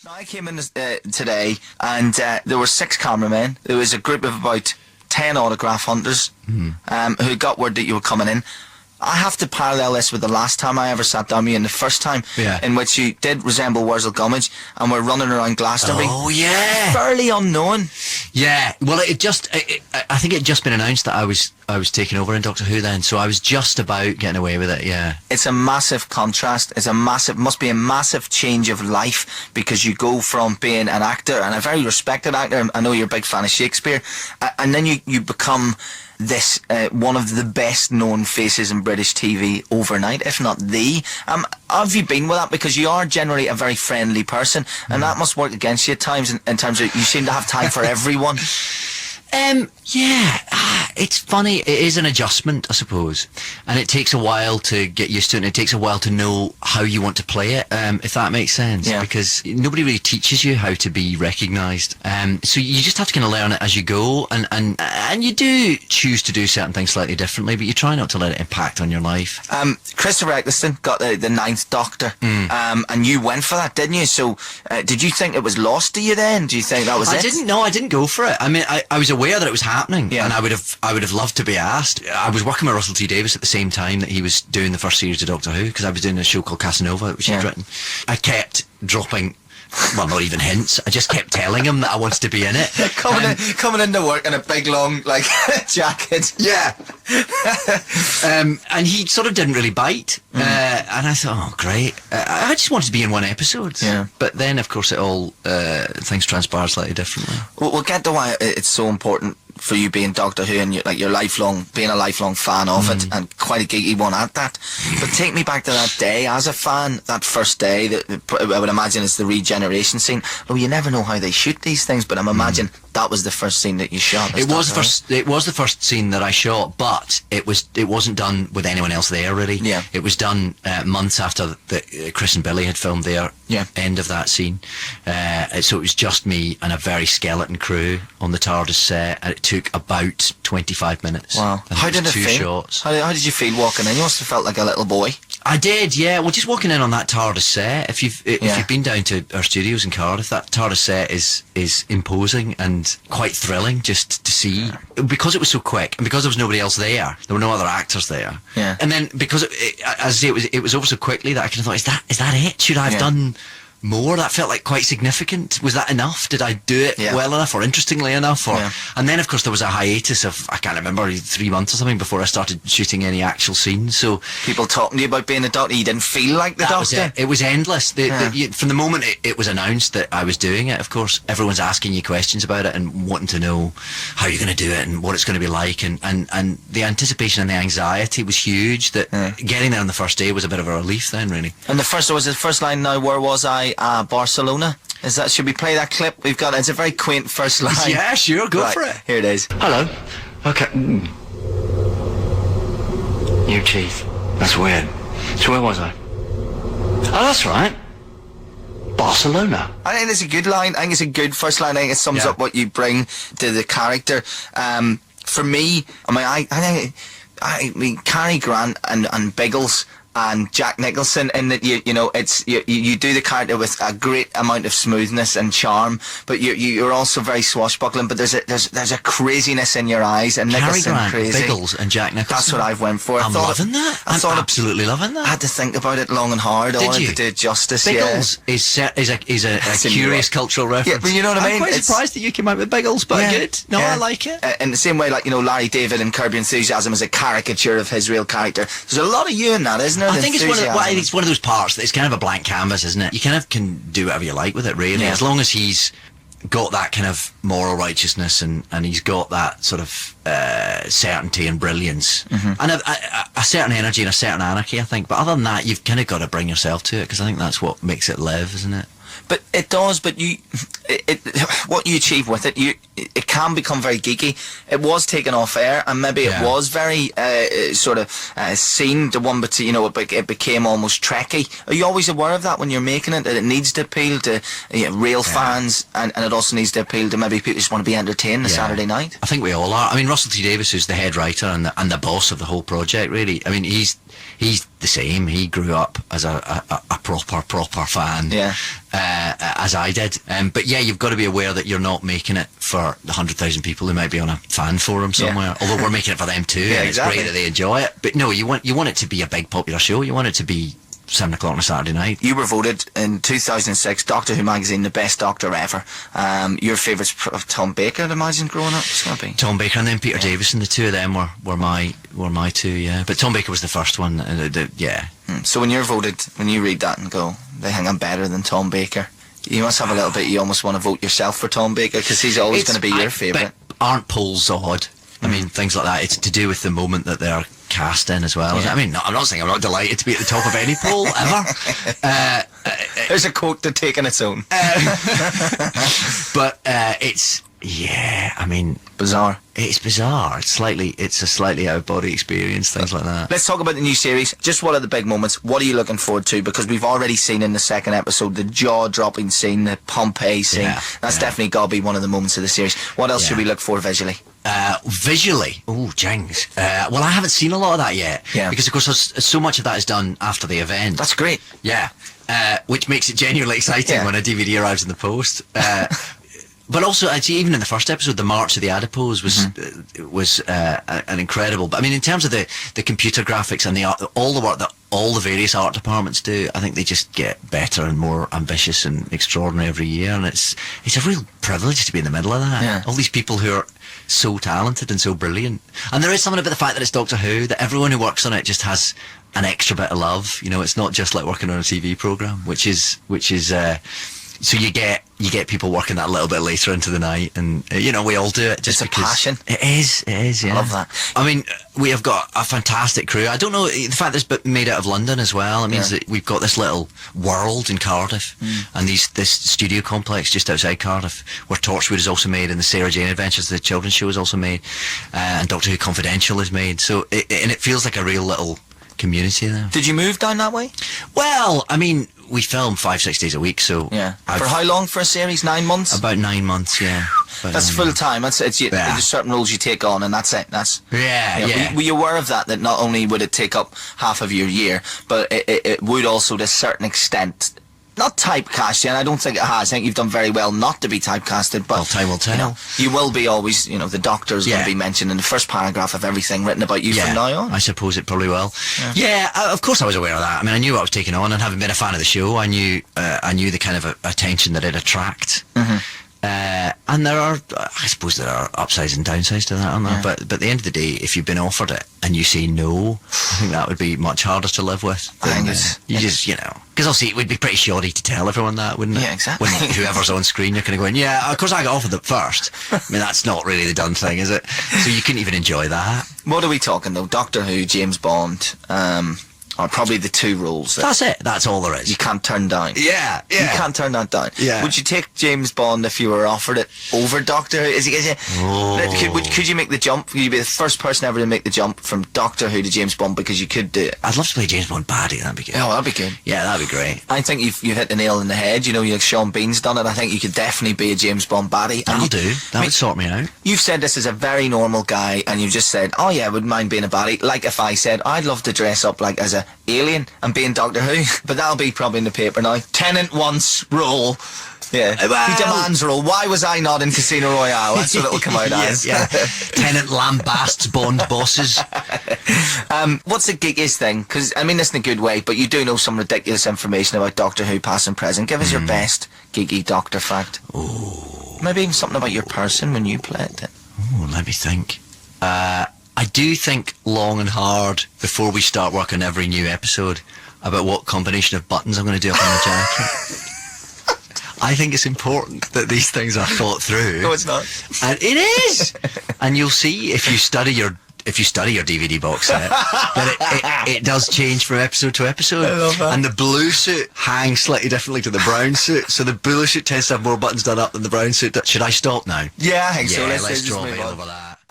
Now, I came in today, and there were 6 cameramen. There was a group of about 10 autograph hunters who got word that you were coming in. I have to parallel this with the last time I ever sat down with you, and the first time in which you did resemble Wurzel Gummidge, and we're running around Glastonbury. Oh, yeah. Fairly unknown. Yeah. Well, I think it had just been announced that I was taking over in Doctor Who then, so I was just about getting away with it, yeah. It's a massive contrast. Must be a massive change of life, because you go from being an actor, and a very respected actor, I know you're a big fan of Shakespeare, and then you become this one of the best known faces in British TV overnight, if not the. Have you been with that? Because you are generally a very friendly person, and that must work against you at times in terms of you seem to have time for everyone. Yeah, it's funny. It is an adjustment, I suppose, and it takes a while to get used to it, and it takes a while to know how you want to play it, if that makes sense, because nobody really teaches you how to be recognised. So you just have to kind of learn it as you go, and you do choose to do certain things slightly differently, but you try not to let it impact on your life. Christopher Eccleston got the 9th Doctor, and you went for that, didn't you? So did you think it was lost to you then? Do you think that was it? I didn't go for it. I mean, I was aware that it was happening, and I would have loved to be asked. I was working with Russell T Davies at the same time that he was doing the first series of Doctor Who, because I was doing a show called Casanova, which he'd written. I kept dropping, well, not even hints. I just kept telling him that I wanted to be in it. Coming into work in a big long jacket. Yeah. And he sort of didn't really bite. And I thought, oh great. I just wanted to be in one episode. Yeah. But then, of course, things transpire slightly differently. We'll get to why it's so important for you being Doctor Who, and being a lifelong fan of it, and quite a geeky one at that. But take me back to that day as a fan, that first day. I would imagine it's the regeneration scene. Oh, you never know how they shoot these things, but I'm imagining that was the first scene that you shot. It was the first scene that I shot, but it wasn't done with anyone else there, really. Yeah. It was done months after Chris and Billy had filmed their end of that scene. So it was just me and a very skeleton crew on the TARDIS set, and it took about 25 minutes. Wow. How did it feel? 2 shots. How did you feel walking in? You must have felt like a little boy. I did, yeah. Well, just walking in on that TARDIS set, if you've been down to our studios in Cardiff, that TARDIS set is imposing and quite thrilling just to see, because it was so quick, and because there was nobody else there were no other actors there. Yeah. And then because it was over so quickly that I kind of thought, is that it? Should I have done more? That felt like quite significant. Was that enough? Did I do it well enough, or interestingly enough? And then, of course, there was a hiatus of, I can't remember, 3 months or something before I started shooting any actual scenes. So people talking to you about being a Doctor, you didn't feel like the Doctor? It was endless. From the moment it was announced that I was doing it, of course, everyone's asking you questions about it and wanting to know how you're going to do it and what it's going to be like. And the anticipation and the anxiety was huge. That getting there on the first day was a bit of a relief then, really. And the first line now, where was I? Barcelona. Should we play that clip? It's a very quaint first line. Yeah, sure, go for it. Here it is. Hello. Okay. New teeth. That's weird. So where was I? Oh, that's right. Barcelona. I think it's a good line. I think it's a good first line. I think it sums up what you bring to the character. For me, I mean, Cary Grant and Biggles and Jack Nicholson, in that you do the character with a great amount of smoothness and charm, but you're also very swashbuckling. But there's a craziness in your eyes, and Nicholson Grant, crazy. Biggles and Jack Nicholson. That's what I've went for. I'm loving that. I'm absolutely loving that. I had to think about it long and hard. I wanted to do it justice. Biggles is a curious cultural reference. Yeah, but you know what I mean. I'm quite surprised that you came out with Biggles, but good. No, I like it. In the same way, like Larry David in Curb Your Enthusiasm is a caricature of his real character. There's a lot of you in that, isn't there? I think it's one of those parts that it's kind of a blank canvas, isn't it? You kind of can do whatever you like with it, really, as long as he's got that kind of moral righteousness and he's got that sort of certainty and brilliance and a certain energy and a certain anarchy, I think. But other than that, you've kind of got to bring yourself to it, because I think that's what makes it live, isn't it? But it does. But what you achieve with it, it can become very geeky. It was taken off air, and maybe it was very seen to one, but it became almost Trekky. Are you always aware of that when you're making it, that it needs to appeal to real fans, and it also needs to appeal to maybe people who just want to be entertained on Saturday night? I think we all are. I mean, Russell T Davies, who's the head writer and the boss of the whole project, really. I mean, he's the same. He grew up as a proper fan, as I did. But yeah, you've got to be aware that you're not making it for the 100,000 people who might be on a fan forum somewhere. Although we're making it for them too, and it's great that they enjoy it. But no, you want it to be a big popular show. You want it to be 7 o'clock on a Saturday night. You were voted in 2006 Doctor Who magazine the best Doctor ever. Your favourites of Tom Baker, I'd imagine, growing up. It's gonna be Tom Baker and then Peter Davison. The two of them were my two. Yeah, but Tom Baker was the first one. So when you're voted, when you read that and go, they think I'm better than Tom Baker, you must have a little bit. You almost want to vote yourself for Tom Baker because he's always going to be your favourite. Aren't polls odd? I mean, things like that. It's to do with the moment that they're cast in as well. I mean, I'm not saying I'm not delighted to be at the top of any poll ever. There's a quote to take on its own. But it's, I mean, bizarre. It's bizarre. It's a slightly out of body experience, things like that. Let's talk about the new series. Just what are the big moments? What are you looking forward to? Because we've already seen in the second episode the jaw-dropping scene, the Pompeii scene. That's definitely got to be one of the moments of the series. What else should we look for visually? Visually, Jings. Well, I haven't seen a lot of that yet. Yeah. Because of course, so much of that is done after the event. That's great. Yeah. Which makes it genuinely exciting when a DVD arrives in the post. But also, actually, even in the first episode, the March of the Adipose was an incredible. But I mean, in terms of the computer graphics and all the work that all the various art departments do, I think they just get better and more ambitious and extraordinary every year. And it's a real privilege to be in the middle of that. Yeah. All these people who are so talented and so brilliant. And there is something about the fact that it's Doctor Who, that everyone who works on it just has an extra bit of love. You know, it's not just like working on a TV program, which is. So you get people working that a little bit later into the night, and we all do it just because passion. It is. Yeah. I love that. I mean, we have got a fantastic crew. I don't know, the fact that it's made out of London as well. It means that we've got this little world in Cardiff, and this studio complex just outside Cardiff, where Torchwood is also made, and the Sarah Jane Adventures, the children's show, is also made, and Doctor Who Confidential is made. So it feels like a real little community there. Did you move down that way? Well, I mean, we film 5-6 days a week, so for how long for a series? 9 months? About 9 months, yeah. That's full time. There's certain roles you take on, and that's it. Were you aware of that not only would it take up half of your year, but it would also, to a certain extent, not typecast you, and I don't think it has. I think you've done very well not to be typecasted, but time will tell. You will be always, the Doctor's going to be mentioned in the first paragraph of everything written about you from now on. I suppose it probably will. Of course I was aware of that. I mean, I knew what I was taking on, and having been a fan of the show, I knew the kind of attention that it'd attract. And I suppose there are upsides and downsides to that, aren't there? But at the end of the day, if you've been offered it and you say no, I think that would be much harder to live with. Because obviously it would be pretty shoddy to tell everyone that, wouldn't it? Yeah, exactly. When whoever's on screen, you're kind of going, of course I got offered it first. I mean, that's not really the done thing, is it? So you couldn't even enjoy that. What are we talking, though? Doctor Who, James Bond, are probably the two roles. That's it. That's all there is. You can't turn down. Yeah. You can't turn that down. Yeah. Would you take James Bond if you were offered it over Doctor Who? Could you make the jump? Could you be the first person ever to make the jump from Doctor Who to James Bond because you could do it? I'd love to play James Bond baddie. That'd be good. Oh, that'd be good. Yeah, that'd be great. I think you've hit the nail in the head. Sean Bean's done it. I think you could definitely be a James Bond baddie. That'll do. That would sort me out. You've said this as a very normal guy, and you've just said, oh yeah, I wouldn't mind being a baddie. Like if I said, I'd love to dress up like as a alien and being Doctor Who, but that'll be probably in the paper now. Tennant wants role. Yeah, he demands role. Why was I not in Casino Royale? That's what it'll come out as. Yeah. Tennant lambasts Bond bosses. What's the geekiest thing? Because, I mean this in a good way, but you do know some ridiculous information about Doctor Who past and present. Give us your best geeky Doctor fact. Oh. Maybe even something about your person when you played it. Oh, let me think. I do think long and hard before we start working every new episode about what combination of buttons I'm going to do up on the jacket. I think it's important that these things are thought through. No, it's not. And it is. And you'll see if you study your DVD box set that it does change from episode to episode. I love that. And the blue suit hangs slightly differently to the brown suit, so the blue suit tends to have more buttons done up than the brown suit. Should I stop now? Yeah, I think so. Let's draw a veil over that.